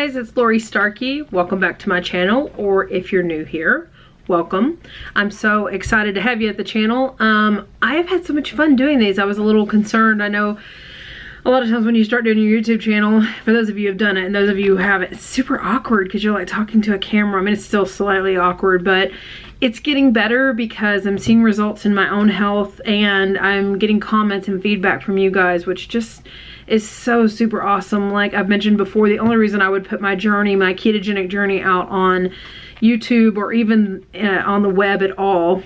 guys, it's Lori Starkey. Welcome back to my channel, or if you're new here, welcome. I'm so excited to have you at the channel. I have had so much fun doing these. I was a little concerned. I know a lot of times when you start doing your YouTube channel, for those of you who have done it and those of you who haven't, it's super awkward because you're like talking to a camera. I mean, it's still slightly awkward, but it's getting better because I'm seeing results in my own health and I'm getting comments and feedback from you guys, which just is so super awesome. Like I've mentioned before, the only reason I would put my journey, my ketogenic journey out on YouTube or even on the web at all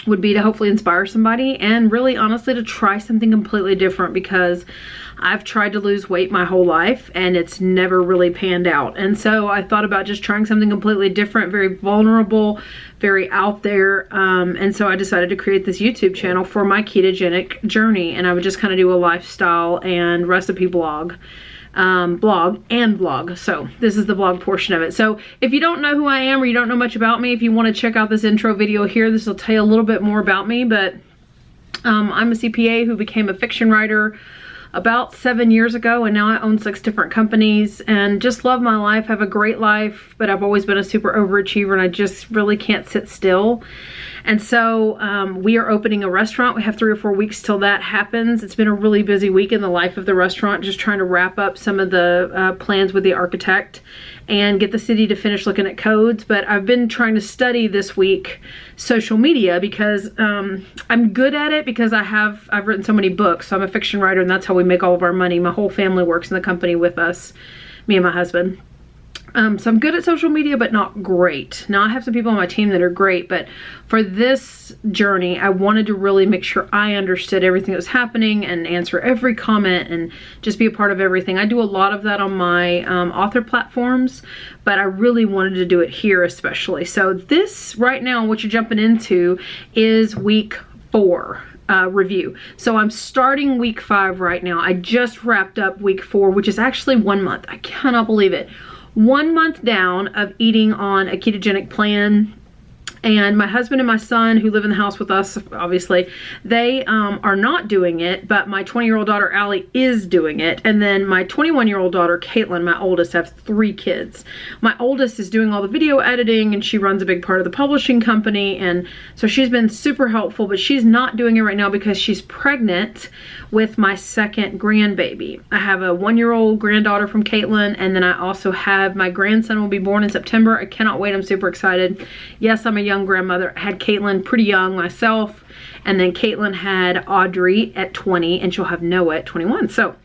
would be to hopefully inspire somebody and really honestly to try something completely different, because I've tried to lose weight my whole life and it's never really panned out. And so I thought about just trying something completely different, very vulnerable, very out there. And so I decided to create this YouTube channel for my ketogenic journey, and I would just kind of do a lifestyle and recipe blog. Vlog. So this is the vlog portion of it. So if you don't know who I am or you don't know much about me, if you want to check out this intro video here, this will tell you a little bit more about me. But I'm a CPA who became a fiction writer about 7 years ago, and now I own 6 different companies and just love my life. I have a great life, but I've always been a super overachiever and I just really can't sit still. And so we are opening a restaurant. We have 3 or 4 weeks till that happens. It's been a really busy week in the life of the restaurant, just trying to wrap up some of the plans with the architect and get the city to finish looking at codes. But I've been trying to study this week social media because I'm good at it, because I've written so many books. So I'm a fiction writer and that's how we make all of our money. My whole family works in the company with us, me and my husband. So I'm good at social media, but not great. Now I have some people on my team that are great, but for this journey, I wanted to really make sure I understood everything that was happening and answer every comment and just be a part of everything. I do a lot of that on my author platforms, but I really wanted to do it here especially. So this right now, what you're jumping into is week 4. Review. So I'm starting week 5 right now. I just wrapped up week 4, which is actually 1 month. I cannot believe it. 1 month down of eating on a ketogenic plan. And my husband and my son, who live in the house with us, obviously, they are not doing it, but my 20-year-old daughter, Allie, is doing it. And then my 21-year-old daughter, Caitlin, my oldest, have 3 kids. My oldest is doing all the video editing, and she runs a big part of the publishing company. And so she's been super helpful, but she's not doing it right now because she's pregnant with my second grandbaby. I have a 1-year-old granddaughter from Caitlin, and then I also have my grandson will be born in September. I cannot wait. I'm super excited. Yes, I'm a young grandmother. I had Caitlin pretty young myself, and then Caitlin had Audrey at 20, and she'll have Noah at 21. So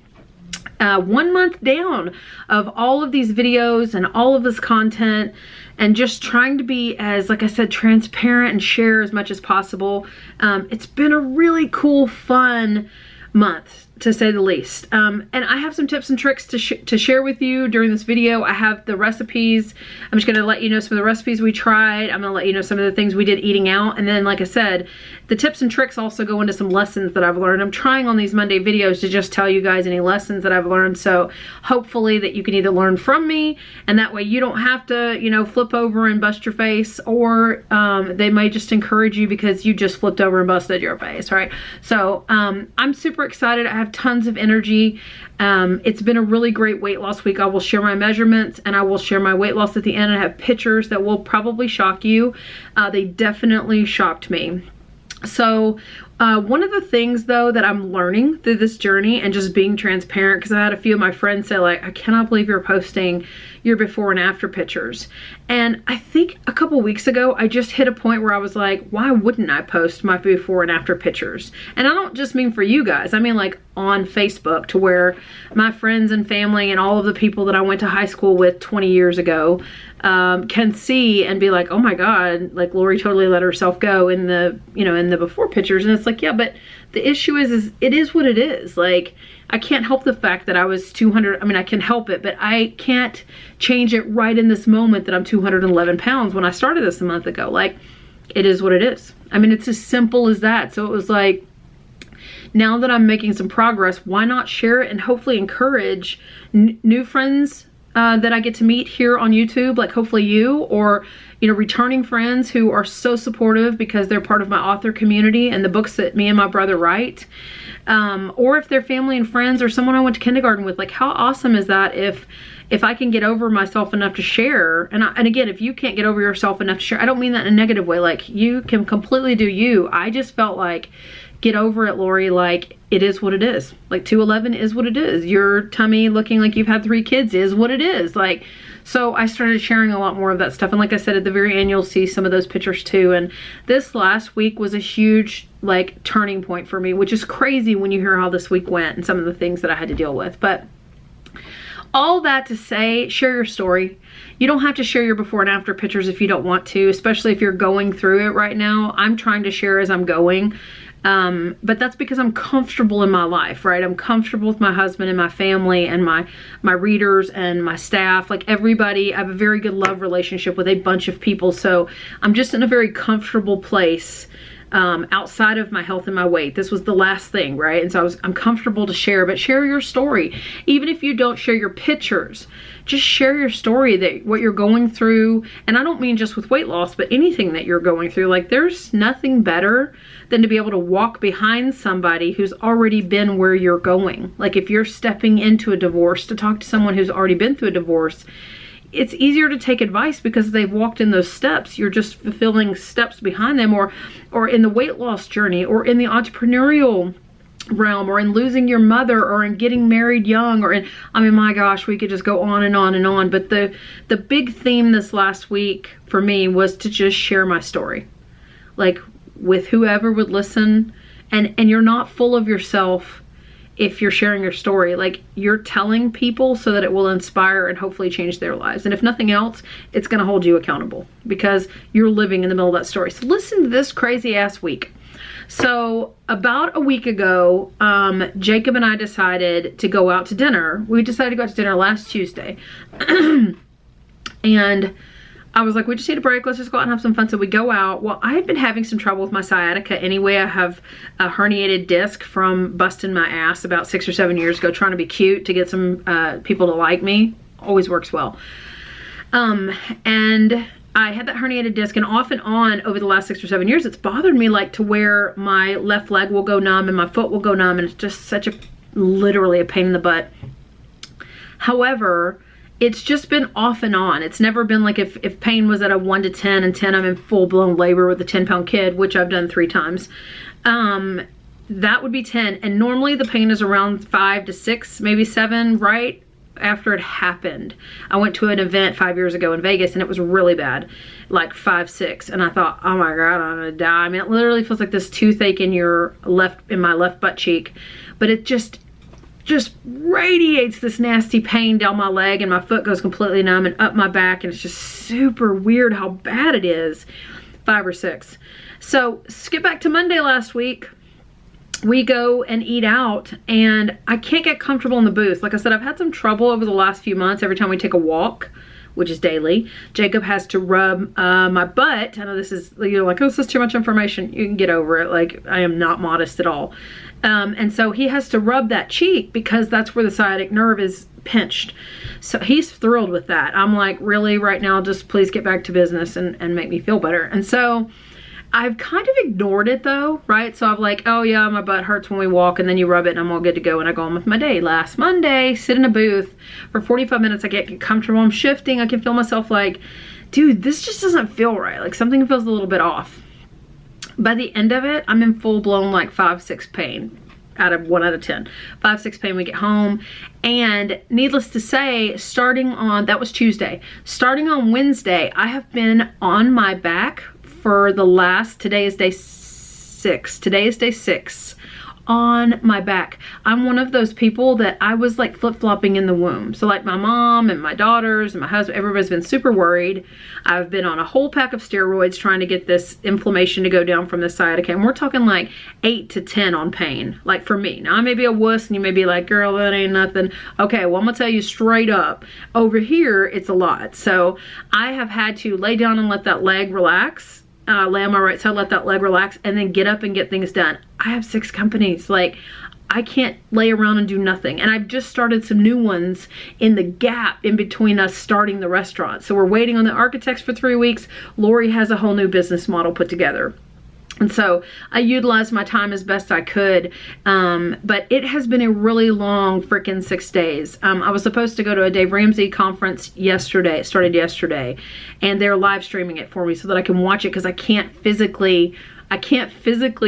1 month down of all of these videos and all of this content, and just trying to be, as like I said, transparent and share as much as possible. It's been a really cool, fun month, to say the least. And I have some tips and tricks to share with you during this video. I have the recipes. I'm just going to let you know some of the recipes we tried. I'm going to let you know some of the things we did eating out. And then, like I said, the tips and tricks also go into some lessons that I've learned. I'm trying on these Monday videos to just tell you guys any lessons that I've learned. So hopefully that you can either learn from me, and that way you don't have to, you know, flip over and bust your face, or they might just encourage you because you just flipped over and busted your face, right? So I'm super excited. I have tons of energy. It's been a really great weight loss week. I will share my measurements and I will share my weight loss at the end. I have pictures that will probably shock you. They definitely shocked me. So one of the things though that I'm learning through this journey, and just being transparent, because I had a few of my friends say like, I cannot believe you're posting your before and after pictures. And I think a couple weeks ago, I just hit a point where I was like, why wouldn't I post my before and after pictures? And I don't just mean for you guys, I mean like on Facebook, to where my friends and family and all of the people that I went to high school with 20 years ago can see and be like, oh my God, like Lori totally let herself go in the, you know, in the before pictures. And it's like, yeah, but the issue is it is what it is. Like, I can't help the fact that I was 200, I mean, I can help it, but I can't change it right in this moment that I'm 211 pounds when I started this a month ago. Like, it is what it is. I mean, it's as simple as that. So it was like, now that I'm making some progress, why not share it and hopefully encourage new friends that I get to meet here on YouTube, like hopefully you, or, you know, returning friends who are so supportive because they're part of my author community and the books that me and my brother write. Or if they're family and friends or someone I went to kindergarten with. Like, how awesome is that if I can get over myself enough to share? And again, if you can't get over yourself enough to share, I don't mean that in a negative way. Like, you can completely do you. I just felt like, get over it, Lori. Like, it is what it is. Like, 211 is what it is. Your tummy looking like you've had 3 kids is what it is. Like, so I started sharing a lot more of that stuff. And like I said, at the very end, you'll see some of those pictures too. And this last week was a huge, like, turning point for me, which is crazy when you hear how this week went and some of the things that I had to deal with. But all that to say, share your story. You don't have to share your before and after pictures if you don't want to, especially if you're going through it right now. I'm trying to share as I'm going. But that's because I'm comfortable in my life, right? I'm comfortable with my husband and my family and my readers and my staff, like everybody. I have a very good love relationship with a bunch of people. So I'm just in a very comfortable place, outside of my health and my weight. This was the last thing, right? And so I'm comfortable to share, but share your story. Even if you don't share your pictures, just share your story, that what you're going through. And I don't mean just with weight loss, but anything that you're going through. Like, there's nothing better than to be able to walk behind somebody who's already been where you're going. Like, if you're stepping into a divorce, to talk to someone who's already been through a divorce, it's easier to take advice because they've walked in those steps. You're just fulfilling steps behind them, or in the weight loss journey, or in the entrepreneurial realm, or in losing your mother, or in getting married young, or in, I mean, my gosh, we could just go on and on and on. But the big theme this last week for me was to just share my story, like, with whoever would listen. And you're not full of yourself if you're sharing your story. Like, you're telling people so that it will inspire and hopefully change their lives. And if nothing else, it's going to hold you accountable because you're living in the middle of that story. So listen to this crazy ass week. So about a week ago, Jacob and I decided to go out to dinner. We decided to go out to dinner last Tuesday. And I was like, we just need a break. Let's just go out and have some fun. So we go out. Well, I had been having some trouble with my sciatica anyway. I have a herniated disc from busting my ass about 6 or 7 years ago, trying to be cute to get some people to like me. Always works well. And I had that herniated disc, and off and on over the last 6 or 7 years, it's bothered me, like, to where my left leg will go numb and my foot will go numb, and it's just literally a pain in the butt. However, it's just been off and on. It's never been like, if pain was at a 1 to 10, and 10 I'm in full-blown labor with a 10-pound kid, which I've done 3 times. That would be 10. And normally the pain is around 5 to 6, maybe 7, right after it happened. I went to an event 5 years ago in Vegas, and it was really bad, like 5, 6. And I thought, oh my God, I'm gonna die. I mean, it literally feels like this toothache in my left butt cheek, but it just radiates this nasty pain down my leg, and my foot goes completely numb and up my back, and it's just super weird how bad it is. 5 or 6. So skip back to Monday last week. We go and eat out, and I can't get comfortable in the booth. Like I said, I've had some trouble over the last few months. Every time we take a walk, which is daily, Jacob has to rub my butt. I know this is, you're like, oh, this is too much information. You can get over it. Like, I am not modest at all. And so he has to rub that cheek because that's where the sciatic nerve is pinched. So he's thrilled with that. I'm like, really, right now, just please get back to business and make me feel better. And so I've kind of ignored it though, right? So I'm like, oh yeah, my butt hurts when we walk, and then you rub it and I'm all good to go, and I go on with my day. Last Monday, sit in a booth for 45 minutes. I get comfortable, I'm shifting. I can feel myself like, dude, this just doesn't feel right. Like, something feels a little bit off. By the end of it, I'm in full-blown like 5, 6 pain. Out of 1 out of 10. 5, 6 pain. We get home, and needless to say, starting on, that was Tuesday, starting on Wednesday, I have been on my back for the last, today is day 6. Today is day 6 on my back. I'm one of those people that I was like flip-flopping in the womb. So like my mom and my daughters and my husband, everybody's been super worried. I've been on a whole pack of steroids trying to get this inflammation to go down from the sciatica. And we're talking like 8 to 10 on pain, like for me. Now I may be a wuss and you may be like, girl, that ain't nothing. Okay, well, I'm gonna tell you straight up, over here, it's a lot. So I have had to lay down and let that leg relax. Lay on my right side, let that leg relax, and then get up and get things done. I have 6 companies. Like, I can't lay around and do nothing. And I've just started some new ones in the gap in between us starting the restaurant. So we're waiting on the architects for 3 weeks. Lori has a whole new business model put together. And so I utilized my time as best I could, but it has been a really long freaking 6 days. I was supposed to go to a Dave Ramsey conference yesterday. It started yesterday, and they're live streaming it for me so that I can watch it, because I can't physically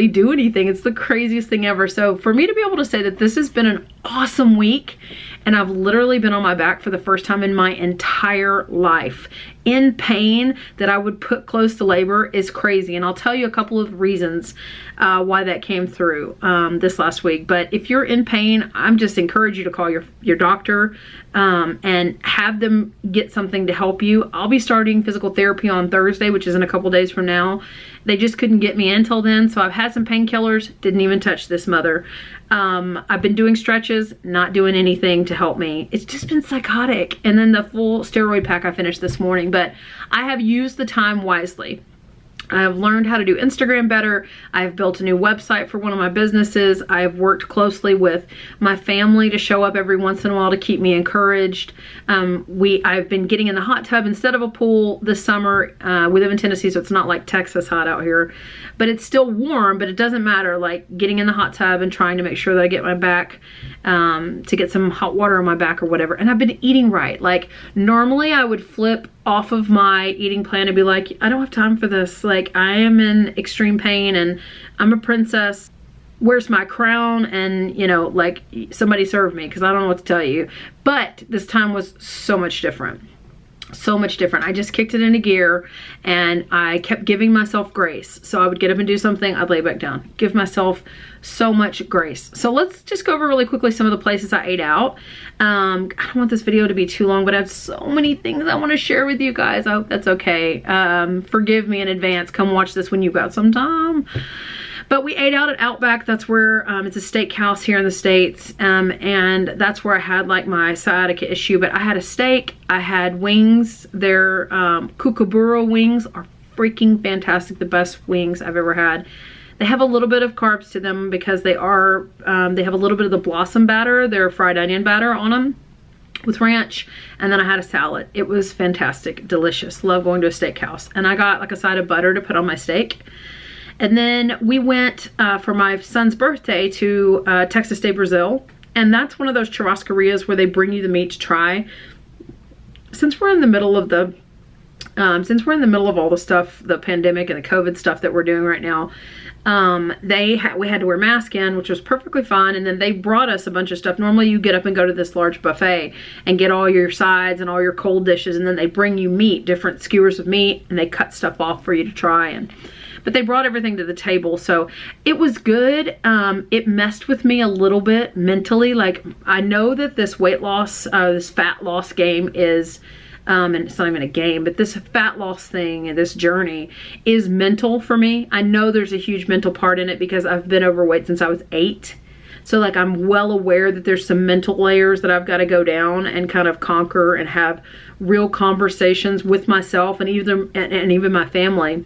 do anything. It's the craziest thing ever. So for me to be able to say that this has been an awesome week, and I've literally been on my back for the first time in my entire life, in pain that I would put close to labor, is crazy. And I'll tell you a couple of reasons why that came through this last week. But if you're in pain, I'm just encourage you to call your doctor and have them get something to help you. I'll be starting physical therapy on Thursday, which is in a couple days from now. They just couldn't get me until then. So I've had some painkillers, didn't even touch this mother. I've been doing stretches, not doing anything to help me. It's just been psychotic. And then the full steroid pack I finished this morning, but I have used the time wisely. I have learned how to do Instagram better. I've built a new website for one of my businesses. I've worked closely with my family to show up every once in a while to keep me encouraged. I've been getting in the hot tub instead of a pool this summer. We live in Tennessee, so it's not like Texas hot out here, but it's still warm, but it doesn't matter. Like getting in the hot tub and trying to make sure that I get my back, to get some hot water on my back or whatever. And I've been eating right. Like normally I would flip off of my eating plan and be like, I don't have time for this. Like I am in extreme pain and I'm a princess. Where's my crown? And you know, like somebody serve me, because I don't know what to tell you. But this time was so much different. So much different. I just kicked it into gear and I kept giving myself grace. So I would get up and do something, I'd lay back down. Give myself so much grace. So let's just go over really quickly some of the places I ate out. I don't want this video to be too long, but I have so many things I want to share with you guys. I hope that's okay. Forgive me in advance. Come watch this when you've got some time. But we ate out at Outback. That's where, it's a steakhouse here in the States. And that's where I had like my sciatica issue. But I had a steak, I had wings. Their kookaburra wings are freaking fantastic. The best wings I've ever had. They have a little bit of carbs to them because they are, they have a little bit of the blossom batter, their fried onion batter on them with ranch. And then I had a salad. It was fantastic, delicious. Love going to a steakhouse. And I got like a side of butter to put on my steak. And then we went for my son's birthday to Texas de Brazil. And that's one of those churrascarias where they bring you the meat to try. Since we're in the middle of the, all the stuff, the pandemic and the COVID stuff that we're doing right now, we had to wear masks in, which was perfectly fine. And then they brought us a bunch of stuff. Normally you get up and go to this large buffet and get all your sides and all your cold dishes. And then they bring you meat, different skewers of meat, and they cut stuff off for you to try. But they brought everything to the table, so it was good. It messed with me a little bit mentally. Like, I know that this weight loss, this fat loss game is, and it's not even a game, but this fat loss thing and this journey is mental for me. I know there's a huge mental part in it because I've been overweight since I was 8. So like I'm well aware that there's some mental layers that I've got to go down and kind of conquer and have real conversations with myself and even my family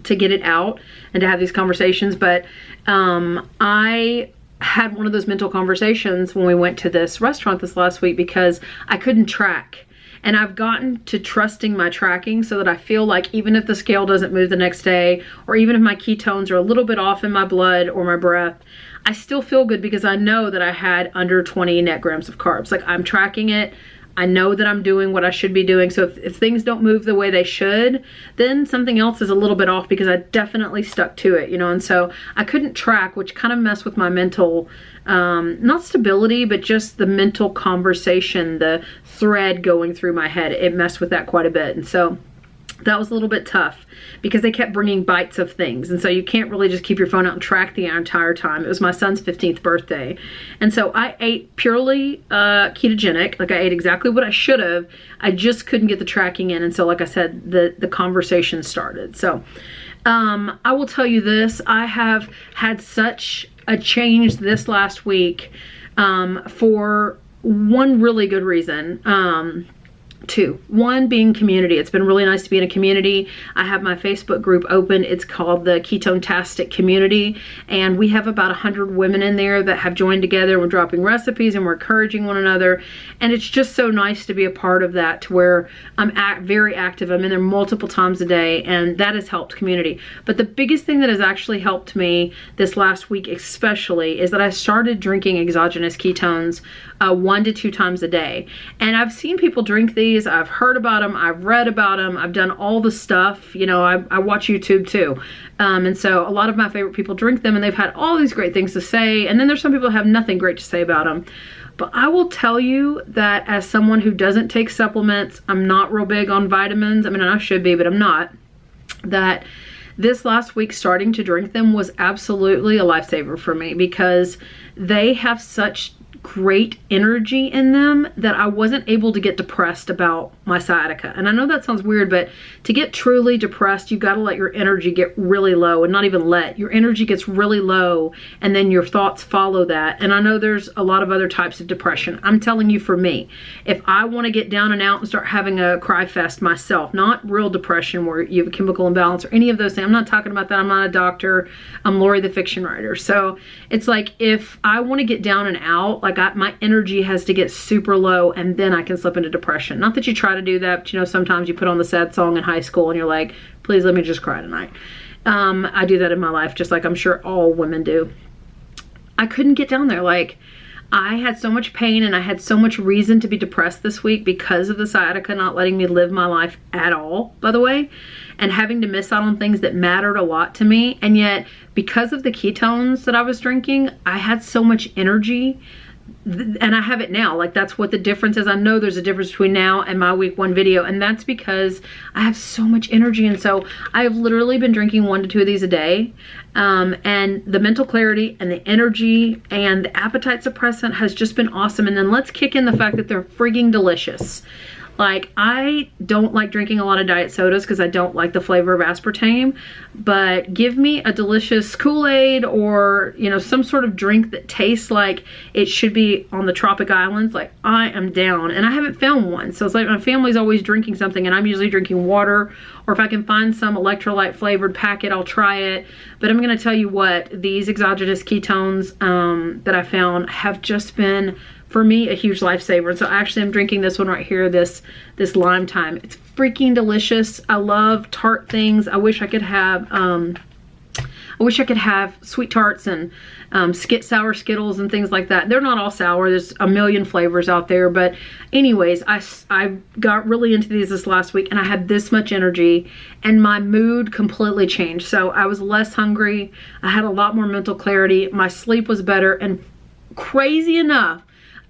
to get it out and to have these conversations. But I had one of those mental conversations when we went to this restaurant this last week because I couldn't track. And I've gotten to trusting my tracking so that I feel like even if the scale doesn't move the next day, or even if my ketones are a little bit off in my blood or my breath, I still feel good because I know that I had under 20 net grams of carbs. Like I'm tracking it. I know that I'm doing what I should be doing. So if things don't move the way they should, then something else is a little bit off because I definitely stuck to it, you know? And so I couldn't track, which kind of messed with my mental, not stability, but just the mental conversation, the thread going through my head. It messed with that quite a bit. And so that was a little bit tough because they kept bringing bites of things. And so you can't really just keep your phone out and track the entire time. It was my son's 15th birthday. And so I ate purely ketogenic. Like I ate exactly what I should have. I just couldn't get the tracking in. And so like I said, the conversation started. So I will tell you this. I have had such a change this last week for one really good reason. two. One being community. It's been really nice to be in a community. I have my Facebook group open. It's called the Keto-tastic Community, and we have about 100 women in there that have joined together. We're dropping recipes and we're encouraging one another, and it's just so nice to be a part of that, to where I'm very active. I'm in there multiple times a day, and that has helped community. But the biggest thing that has actually helped me this last week especially is that I started drinking exogenous ketones 1 to 2 times a day. And I've seen people drink these. I've heard about them. I've read about them. I've done all the stuff. You know, I watch YouTube too. And so a lot of my favorite people drink them, and they've had all these great things to say. And then there's some people who have nothing great to say about them. But I will tell you that as someone who doesn't take supplements, I'm not real big on vitamins. I mean, I should be, but I'm not. That this last week starting to drink them was absolutely a lifesaver for me, because they have such great energy in them that I wasn't able to get depressed about my sciatica. And I know that sounds weird, but to get truly depressed, you've got to let your energy get really low, and not even let. Your energy gets really low, and then your thoughts follow that. And I know there's a lot of other types of depression. I'm telling you, for me, if I want to get down and out and start having a cry fest myself, not real depression where you have a chemical imbalance or any of those things. I'm not talking about that. I'm not a doctor. I'm Lori the fiction writer. So it's like, if I want to get down and out, like my energy has to get super low, and then I can slip into depression. Not that you try to do that, but you know, sometimes you put on the sad song in high school and you're like, please let me just cry tonight. I do that in my life, just like I'm sure all women do. I couldn't get down there. Like, I had so much pain, and I had so much reason to be depressed this week because of the sciatica not letting me live my life at all, by the way, and having to miss out on things that mattered a lot to me. And yet, because of the ketones that I was drinking, I had so much energy. And I have it now. Like, that's what the difference is. I know there's a difference between now and my week 1 video, and that's because I have so much energy. And so I have literally been drinking 1 to 2 of these a day, and the mental clarity and the energy and the appetite suppressant has just been awesome. And then let's kick in the fact that they're frigging delicious. Like, I don't like drinking a lot of diet sodas because I don't like the flavor of aspartame, but give me a delicious Kool-Aid, or, you know, some sort of drink that tastes like it should be on the tropic islands. Like, I am down, and I haven't found one. So it's like my family's always drinking something, and I'm usually drinking water, or if I can find some electrolyte flavored packet, I'll try it. But I'm going to tell you what, these exogenous ketones that I found have just been, for me, a huge lifesaver. And so actually I'm drinking this one right here, this lime thyme. It's freaking delicious. I love tart things. I wish I could have sweet tarts and sour Skittles and things like that. They're not all sour. There's a million flavors out there. But anyways, I got really into these this last week, and I had this much energy, and my mood completely changed. So I was less hungry. I had a lot more mental clarity. My sleep was better, and crazy enough,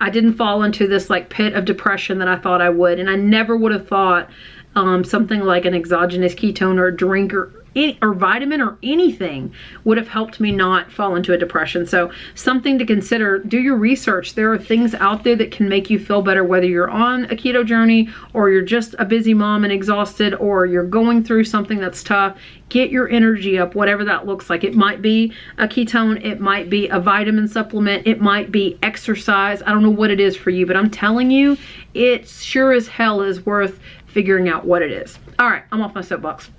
I didn't fall into this like pit of depression that I thought I would. And I never would have thought something like an exogenous ketone or a drink or vitamin or anything would have helped me not fall into a depression. So something to consider. Do your research. There are things out there that can make you feel better, whether you're on a keto journey, or you're just a busy mom and exhausted, or you're going through something that's tough. Get your energy up, whatever that looks like. It might be a ketone, it might be a vitamin supplement, it might be exercise. I don't know what it is for you, but I'm telling you, it sure as hell is worth figuring out what it is. All right, I'm off my soapbox.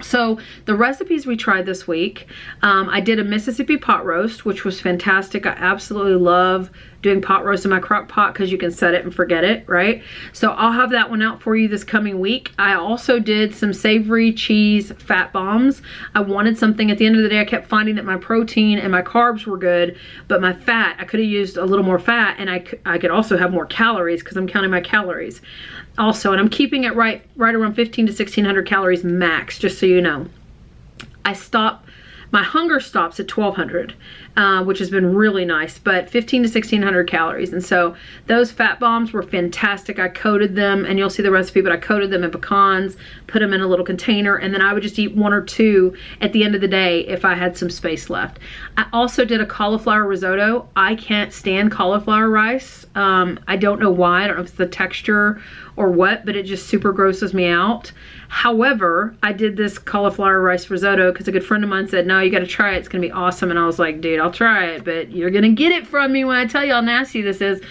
So the recipes we tried this week, I did a Mississippi pot roast, which was fantastic. I absolutely love doing pot roast in my crock pot because you can set it and forget it, right? So I'll have that one out for you this coming week. I also did some savory cheese fat bombs. I wanted something at the end of the day. I kept finding that my protein and my carbs were good, but my fat, I could have used a little more fat, and I could also have more calories because I'm counting my calories. Also, and I'm keeping it right around 1,500 to 1,600 calories max, just so you know. My hunger stops at 1,200, which has been really nice, but 1,500 to 1,600 calories. And so those fat bombs were fantastic. I coated them, and you'll see the recipe, but I coated them in pecans, put them in a little container, and then I would just eat 1 or 2 at the end of the day if I had some space left. I also did a cauliflower risotto. I can't stand cauliflower rice. I don't know why. I don't know if it's the texture or what, but it just super grosses me out. However, I did this cauliflower rice risotto because a good friend of mine said, no, you got to try it. It's going to be awesome. And I was like, dude, I'll try it, but you're going to get it from me when I tell you how nasty this is.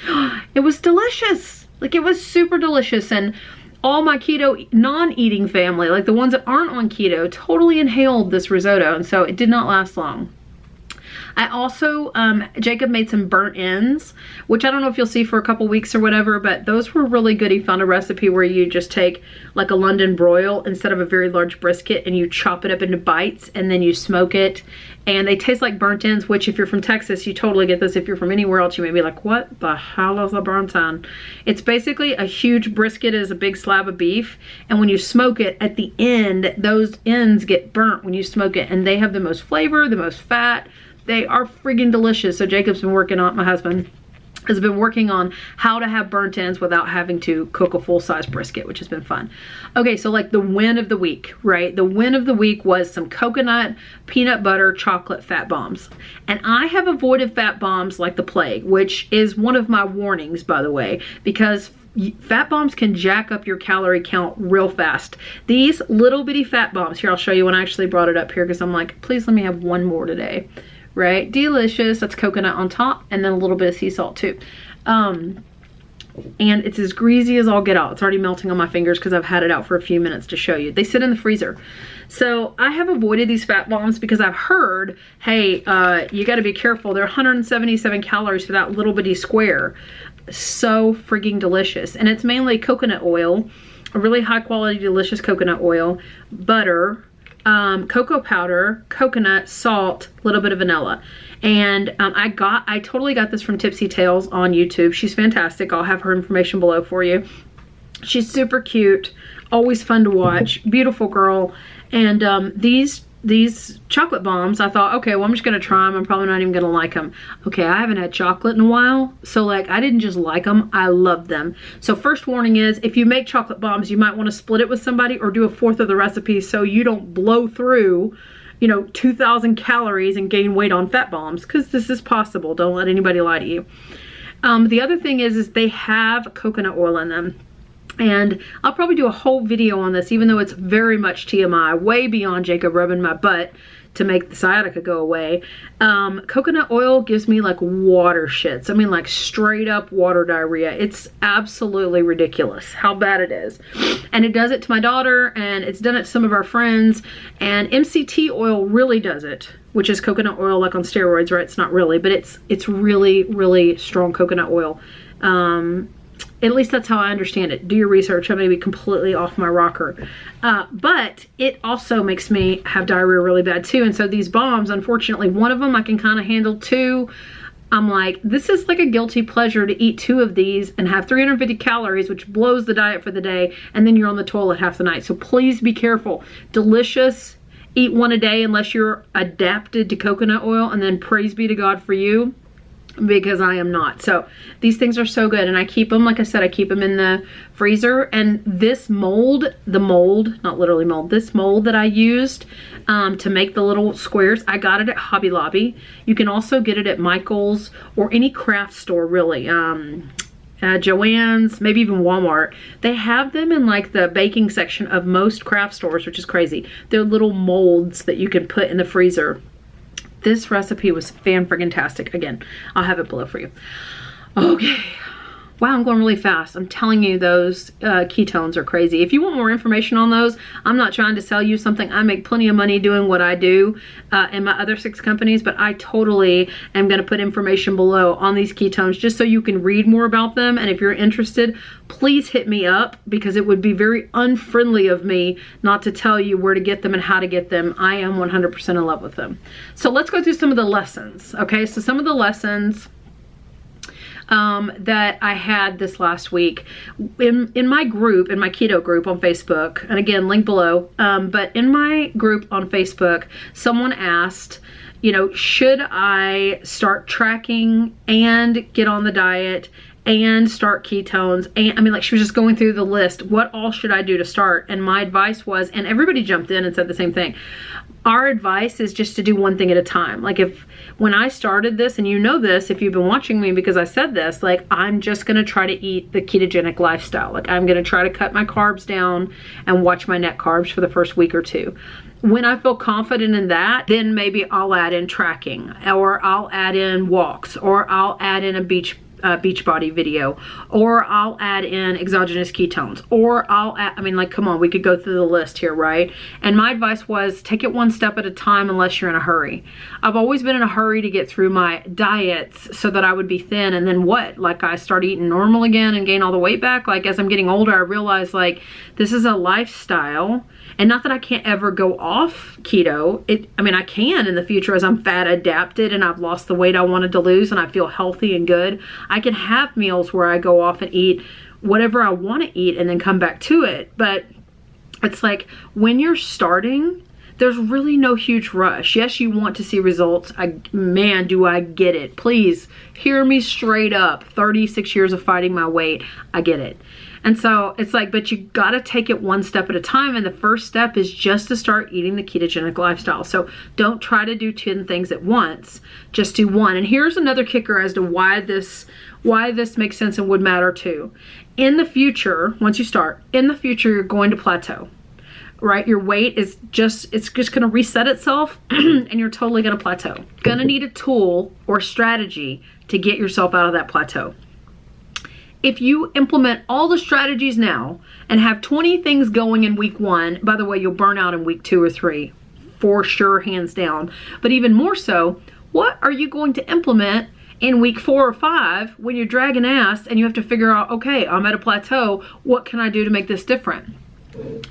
It was delicious. Like, it was super delicious, and all my keto non-eating family, like the ones that aren't on keto, totally inhaled this risotto, and so it did not last long. I also, Jacob made some burnt ends, which I don't know if you'll see for a couple weeks or whatever, but those were really good. He found a recipe where you just take like a London broil instead of a very large brisket, and you chop it up into bites, and then you smoke it, and they taste like burnt ends, which if you're from Texas, you totally get this. If you're from anywhere else, you may be like, what the hell is a burnt end? It's basically a huge brisket is a big slab of beef, and when you smoke it, at the end, those ends get burnt when you smoke it, and they have the most flavor, the most fat. They are friggin' delicious. So Jacob's been working on, my husband has been working on how to have burnt ends without having to cook a full-size brisket, which has been fun. Okay, so like the win of the week, right? The win of the week was some coconut, peanut butter, chocolate fat bombs. And I have avoided fat bombs like the plague, which is one of my warnings, by the way, because fat bombs can jack up your calorie count real fast. These little bitty fat bombs, here I'll show you when I actually brought it up here, because I'm like, please let me have one more today. Right? Delicious. That's coconut on top, and then a little bit of sea salt too. And it's as greasy as all get out. It's already melting on my fingers because I've had it out for a few minutes to show you. They sit in the freezer. So I have avoided these fat bombs because I've heard, hey, you got to be careful. They're 177 calories for that little bitty square. So frigging delicious. And it's mainly coconut oil, a really high quality, delicious coconut oil, butter, cocoa powder, coconut, salt, a little bit of vanilla. And I totally got this from Tipsy Tales on YouTube. She's fantastic. I'll have her information below for you. She's super cute, always fun to watch, beautiful girl. And these chocolate bombs, I thought, okay, well, I'm just gonna try them. I'm probably not even gonna like them. Okay, I haven't had chocolate in a while, so like I didn't just like them, I loved them. So first warning is, if you make chocolate bombs, you might want to split it with somebody or do a fourth of the recipe so you don't blow through, you know, 2,000 calories and gain weight on fat bombs, because this is possible. Don't let anybody lie to you. The other thing is they have coconut oil in them. And I'll probably do a whole video on this, even though it's very much TMI, way beyond Jacob rubbing my butt to make the sciatica go away. Coconut oil gives me like water shits. I mean, like straight up water diarrhea. It's absolutely ridiculous how bad it is. And it does it to my daughter, and it's done it to some of our friends. And MCT oil really does it, which is coconut oil like on steroids, right? It's not really, but it's really, really strong coconut oil. At least that's how I understand it. Do your research. I may be completely off my rocker. But it also makes me have diarrhea really bad too. And so these bombs, unfortunately, one of them I can kind of handle. Two, I'm like, this is like a guilty pleasure to eat 2 of these and have 350 calories, which blows the diet for the day. And then you're on the toilet half the night. So please be careful. Delicious. Eat 1 a day unless you're adapted to coconut oil. And then praise be to God for you, because I am not. So these things are so good, and I keep them, like I said, I keep them in the freezer. And this mold, not literally mold, this mold that I used to make the little squares, I got it at Hobby Lobby. You can also get it at Michael's or any craft store, really. Joann's, maybe even Walmart. They have them in like the baking section of most craft stores, which is crazy. They're little molds that you can put in the freezer. This recipe was fan-friggin-tastic. Again, I'll have it below for you. Okay. Wow, I'm going really fast. I'm telling you, those ketones are crazy. If you want more information on those, I'm not trying to sell you something. I make plenty of money doing what I do in my other 6 companies, but I totally am going to put information below on these ketones just so you can read more about them. And if you're interested, please hit me up, because it would be very unfriendly of me not to tell you where to get them and how to get them. I am 100% in love with them. So let's go through some of the lessons. Okay, so some of the lessons that I had this last week in my group, in my keto group on Facebook, and again, link below, but in my group on Facebook, someone asked, you know, should I start tracking and get on the diet and start ketones? And I mean, like, she was just going through the list. What all should I do to start? And my advice was, and everybody jumped in and said the same thing, our advice is just to do one thing at a time. Like, when I started this, and you know this if you've been watching me because I said this, like, I'm just gonna try to eat the ketogenic lifestyle. Like, I'm gonna try to cut my carbs down and watch my net carbs for the first week or 2. When I feel confident in that, then maybe I'll add in tracking, or I'll add in walks, or I'll add in a beach Beachbody video, or I'll add in exogenous ketones, or I'll add, I mean, like, come on, we could go through the list here, right? And my advice was take it one step at a time unless you're in a hurry. I've always been in a hurry to get through my diets so that I would be thin, and then what? Like, I start eating normal again and gain all the weight back. Like, as I'm getting older, I realize, like, this is a lifestyle, and not that I can't ever go off keto. I mean, I can in the future as I'm fat adapted and I've lost the weight I wanted to lose and I feel healthy and good. I can have meals where I go off and eat whatever I want to eat and then come back to it. But it's like, when you're starting, there's really no huge rush. Yes, you want to see results. Man, do I get it. Please hear me straight up. 36 years of fighting my weight. I get it. And so it's like, but you got to take it one step at a time. And the first step is just to start eating the ketogenic lifestyle. So don't try to do 10 things at once. Just do one. And here's another kicker as to why this makes sense and would matter too. In the future, once you start, in the future, you're going to plateau, right? Your weight is it's just going to reset itself and you're totally going to plateau. Going to need a tool or strategy to get yourself out of that plateau. If you implement all the strategies now and have 20 things going in week 1, by the way, you'll burn out in week 2 or 3, for sure, hands down. But even more so, what are you going to implement in week 4 or 5 when you're dragging ass and you have to figure out, okay, I'm at a plateau, what can I do to make this different?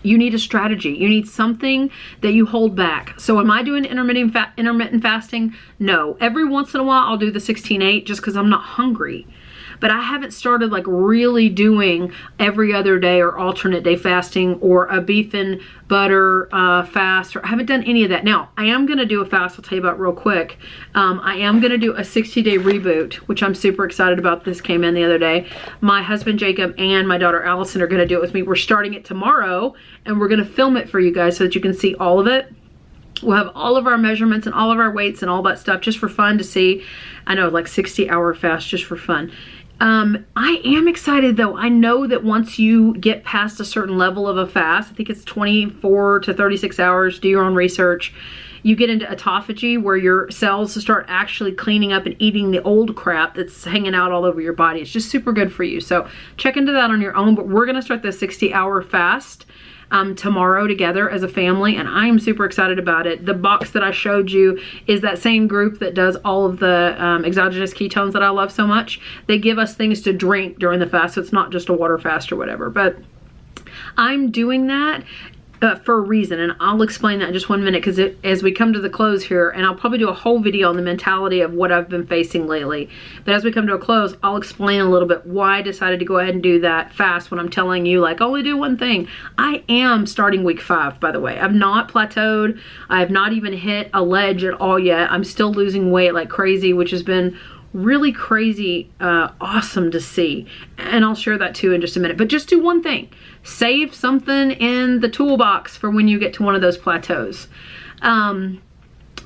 You need a strategy. You need something that you hold back. So am I doing intermittent fasting? No. Every once in a while I'll do the 16-8 just because I'm not hungry. But I haven't started like really doing every other day or alternate day fasting or a beef and butter fast, or I haven't done any of that. Now, I am going to do a fast I'll tell you about real quick. I am going to do a 60-day reboot, which I'm super excited about. This came in the other day. My husband Jacob and my daughter Allison are going to do it with me. We're starting it tomorrow and we're going to film it for you guys so that you can see all of it. We'll have all of our measurements and all of our weights and all that stuff just for fun to see. I know, like 60-hour fast just for fun. I am excited though. I know that once you get past a certain level of a fast, I think it's 24 to 36 hours, do your own research, you get into autophagy where your cells start actually cleaning up and eating the old crap that's hanging out all over your body. It's just super good for you. So check into that on your own, but we're going to start the 60-hour fast tomorrow together as a family, and I am super excited about it. The box that I showed you is that same group that does all of the exogenous ketones that I love so much. They give us things to drink during the fast, so it's not just a water fast or whatever, but I'm doing that for a reason, and I'll explain that in just 1 minute, because as we come to the close here, and I'll probably do a whole video on the mentality of what I've been facing lately, but as we come to a close, I'll explain a little bit why I decided to go ahead and do that fast when I'm telling you, like, only do one thing. I am starting week 5, by the way. I've not plateaued. I have not even hit a ledge at all yet. I'm still losing weight like crazy, which has been really crazy, awesome to see. And I'll share that too in just a minute. But just do one thing. Save something in the toolbox for when you get to one of those plateaus.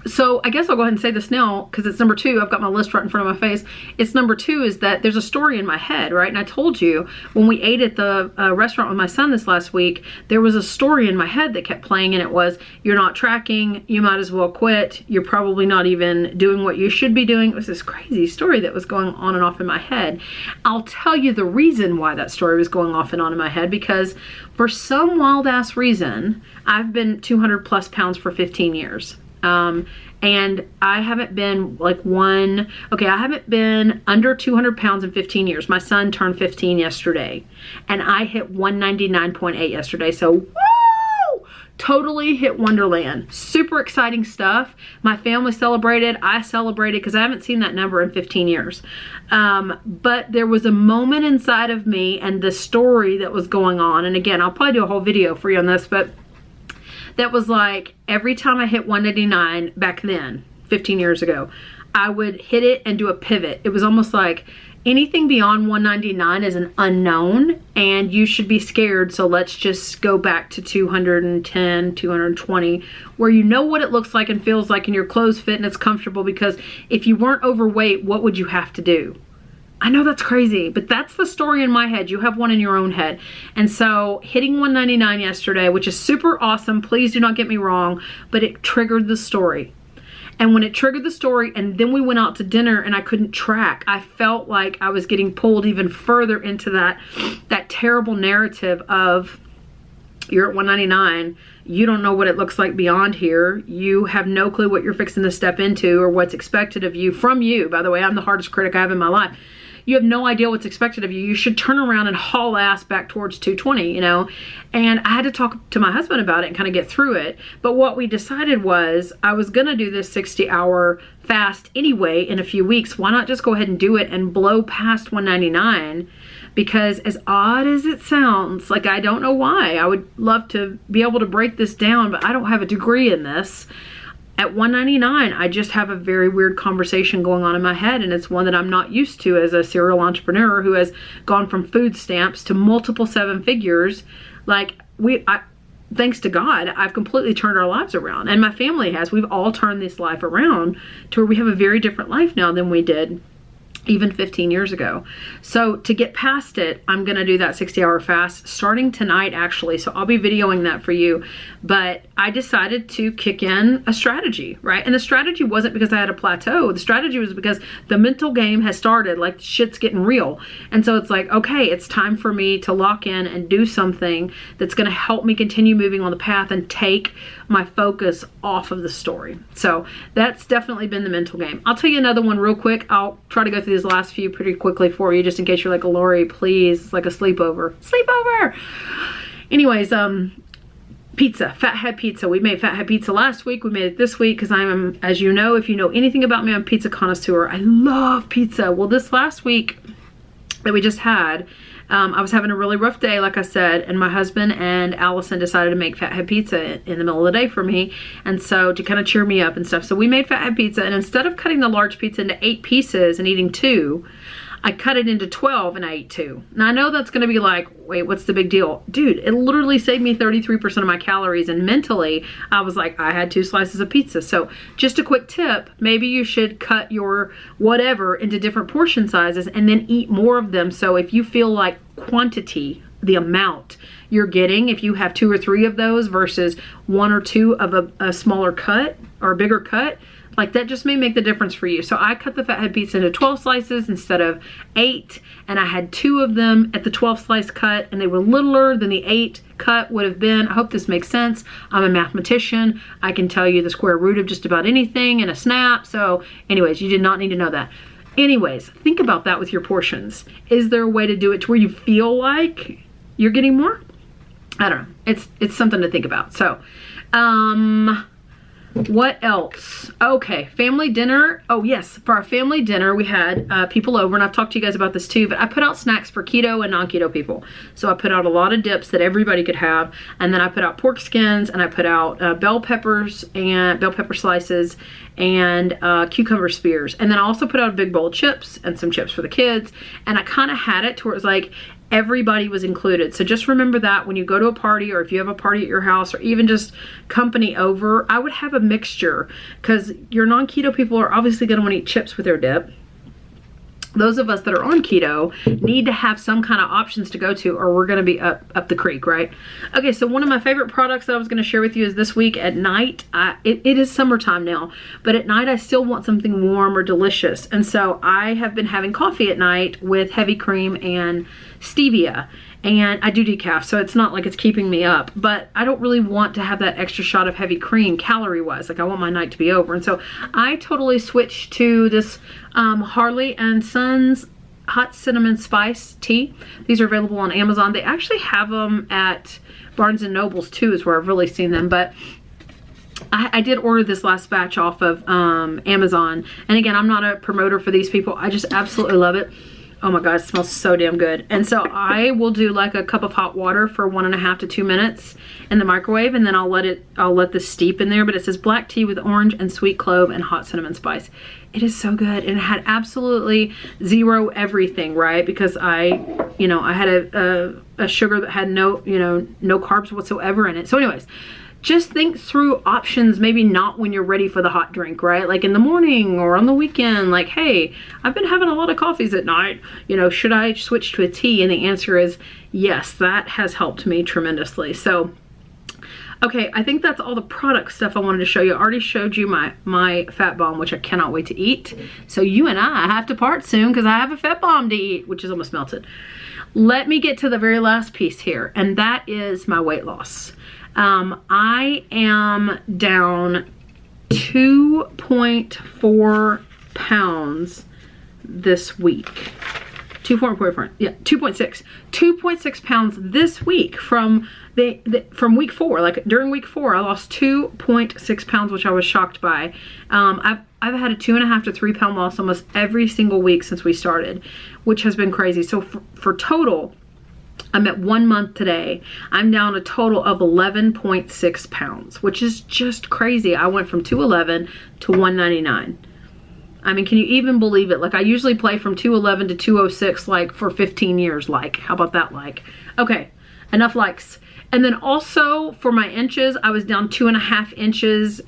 So I guess I'll go ahead and say this now because it's number 2. I've got my list right in front of my face. It's number 2 is that there's a story in my head, right? And I told you when we ate at the restaurant with my son this last week, there was a story in my head that kept playing, and it was, you're not tracking, you might as well quit, you're probably not even doing what you should be doing. It was this crazy story that was going on and off in my head. I'll tell you the reason why that story was going off and on in my head, because for some wild ass reason, I've been 200 plus pounds for 15 years. And I haven't been I haven't been under 200 pounds in 15 years. My son turned 15 yesterday and I hit 199.8 yesterday. So woo! Totally hit Wonderland. Super exciting stuff. My family celebrated. I celebrated because I haven't seen that number in 15 years. But there was a moment inside of me and the story that was going on. And again, I'll probably do a whole video for you on this, but that was like every time I hit 199 back then, 15 years ago, I would hit it and do a pivot. It was almost like anything beyond 199 is an unknown and you should be scared. So let's just go back to 210, 220, where you know what it looks like and feels like and your clothes fit and it's comfortable, because if you weren't overweight, what would you have to do? I know that's crazy, but that's the story in my head. You have one in your own head. And so hitting 199 yesterday, which is super awesome. Please do not get me wrong, but it triggered the story. And when it triggered the story, and then we went out to dinner and I couldn't track, I felt like I was getting pulled even further into that terrible narrative of, you're at 199, you don't know what it looks like beyond here, you have no clue what you're fixing to step into or what's expected of you, from you, by the way. I'm the hardest critic I have in my life. You have no idea what's expected of you. You should turn around and haul ass back towards 220, you know? And I had to talk to my husband about it and kind of get through it. But what we decided was, I was gonna do this 60-hour fast anyway in a few weeks. Why not just go ahead and do it and blow past 199? Because as odd as it sounds, like, I don't know why, I would love to be able to break this down, but I don't have a degree in this. At 199, I just have a very weird conversation going on in my head, and it's one that I'm not used to as a serial entrepreneur who has gone from food stamps to multiple 7 figures. Like, thanks to God, I've completely turned our lives around, and my family has. We've all turned this life around to where we have a very different life now than we did even 15 years ago. So to get past it, I'm gonna do that 60-hour fast starting tonight, actually. So I'll be videoing that for you. But I decided to kick in a strategy, right? And the strategy wasn't because I had a plateau. The strategy was because the mental game has started, like, shit's getting real. And so it's like, okay, it's time for me to lock in and do something that's gonna help me continue moving on the path and take my focus off of the story. So that's definitely been the mental game. I'll tell you another one real quick. I'll try to go through these last few pretty quickly for you, just in case you're like, Lori, please, it's like a sleepover. Anyways, pizza, Fathead Pizza. We made Fathead Pizza last week. We made it this week because I am, as you know, if you know anything about me, I'm a pizza connoisseur. I love pizza. Well, this last week that we just had, I was having a really rough day, like I said, and my husband and Allison decided to make Fathead Pizza in the middle of the day for me, and so to kind of cheer me up and stuff. So we made Fathead Pizza, and instead of cutting the large pizza into 8 pieces and eating 2, I cut it into 12 and I ate 2. Now I know that's gonna be like, wait, what's the big deal? Dude, it literally saved me 33% of my calories, and mentally, I was like, I had 2 slices of pizza. So just a quick tip, maybe you should cut your whatever into different portion sizes and then eat more of them. So if you feel like quantity, the amount you're getting, if you have 2 or 3 of those versus 1 or 2 of a smaller cut or a bigger cut, like, that just may make the difference for you. So I cut the Fathead Pizza into 12 slices instead of 8, and I had 2 of them at the 12 slice cut, and they were littler than the 8 cut would have been. I hope this makes sense. I'm a mathematician. I can tell you the square root of just about anything in a snap. So anyways, you did not need to know that. Anyways, think about that with your portions. Is there a way to do it to where you feel like you're getting more? I don't know. It's something to think about. So, what else? Okay, family dinner. Oh yes, for our family dinner, we had people over, and I've talked to you guys about this too, but I put out snacks for keto and non-keto people. So I put out a lot of dips that everybody could have, and then I put out pork skins, and I put out bell peppers and bell pepper slices and cucumber spears. And then I also put out a big bowl of chips and some chips for the kids, and I kind of had it to where it was like, everybody was included. So just remember that when you go to a party, or if you have a party at your house, or even just company over, I would have a mixture, because your non-keto people are obviously going to want to eat chips with their dip. Those of us that are on keto need to have some kind of options to go to, or we're going to be up the creek, right? Okay, so one of my favorite products that I was going to share with you is this week at night. It is summertime now, but at night I still want something warm or delicious. And so I have been having coffee at night with heavy cream and stevia. And I do decaf, so it's not like it's keeping me up, but I don't really want to have that extra shot of heavy cream calorie-wise. Like, I want my night to be over. And so I totally switched to this Harley and Sons hot cinnamon spice tea. These are available on Amazon. They actually have them at Barnes & Noble's too, is where I've really seen them. But I did order this last batch off of Amazon. And again, I'm not a promoter for these people. I just absolutely love it. Oh my God, it smells so damn good. And so I will do like a cup of hot water for 1.5 to 2 minutes in the microwave, and then I'll let this steep in there. But it says black tea with orange and sweet clove and hot cinnamon spice. It is so good, and it had absolutely zero everything, right? Because I had a sugar that had no carbs whatsoever in it. So anyways, just think through options, maybe not when you're ready for the hot drink, right? Like in the morning or on the weekend, like, hey, I've been having a lot of coffees at night. Should I switch to a tea? And the answer is yes, that has helped me tremendously. So Okay, I think that's all the product stuff I wanted to show you. I already showed you my fat bomb, which I cannot wait to eat. So you and I have to part soon because I have a fat bomb to eat, which is almost melted. Let me get to the very last piece here, and that is my weight loss. I am down 2.4 pounds this week. 2.4, yeah, 2.6 pounds this week from week 4. Like during week 4, I lost 2.6 pounds, which I was shocked by. I've had a 2.5 to 3 pound loss almost every single week since we started, which has been crazy. So for total, I'm at 1 month today. I'm down a total of 11.6 pounds, which is just crazy. I went from 211 to 199. I mean, can you even believe it? Like, I usually play from 211 to 206, like, for 15 years, like. How about that, like? Okay, enough likes. And then also, for my inches, I was down 2.5 inches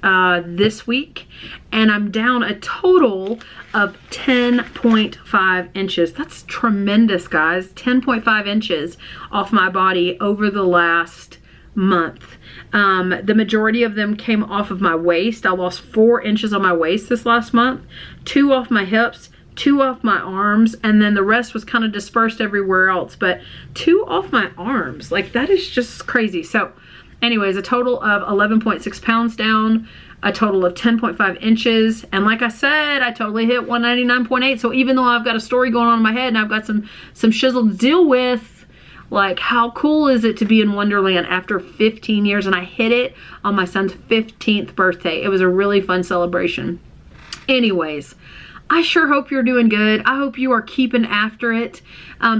this week. And I'm down a total of 10.5 inches. That's tremendous, guys. 10.5 inches off my body over the last month. The majority of them came off of my waist. I lost 4 inches on my waist this last month, 2 off my hips, 2 off my arms, and then the rest was kind of dispersed everywhere else, but 2 off my arms. Like, that is just crazy. So anyways, a total of 11.6 pounds down, a total of 10.5 inches. And like I said, I totally hit 199.8. So even though I've got a story going on in my head and I've got some shizzle to deal with, like, how cool is it to be in Wonderland after 15 years? And I hit it on my son's 15th birthday. It was a really fun celebration. Anyways, I sure hope you're doing good. I hope you are keeping after it.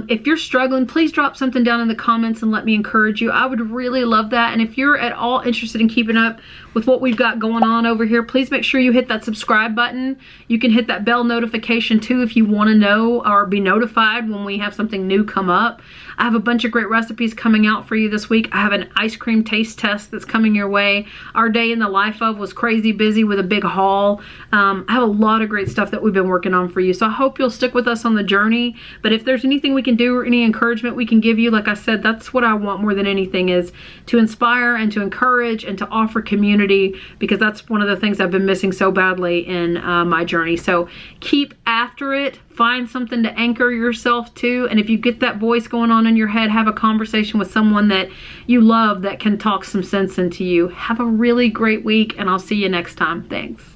If you're struggling, please drop something down in the comments and let me encourage you. I would really love that. And if you're at all interested in keeping up with what we've got going on over here, please make sure you hit that subscribe button. You can hit that bell notification too if you want to know or be notified when we have something new come up. I have a bunch of great recipes coming out for you this week. I have an ice cream taste test that's coming your way. Our day in the life of was crazy busy with a big haul. I have a lot of great stuff that we've been working on for you. So I hope you'll stick with us on the journey. But if there's anything we can do or any encouragement we can give you, like I said, that's what I want more than anything, is to inspire and to encourage and to offer community, because that's one of the things I've been missing so badly in my journey. So keep after it. Find something to anchor yourself to. And if you get that voice going on in your head, have a conversation with someone that you love that can talk some sense into you. Have a really great week, and I'll see you next time. Thanks.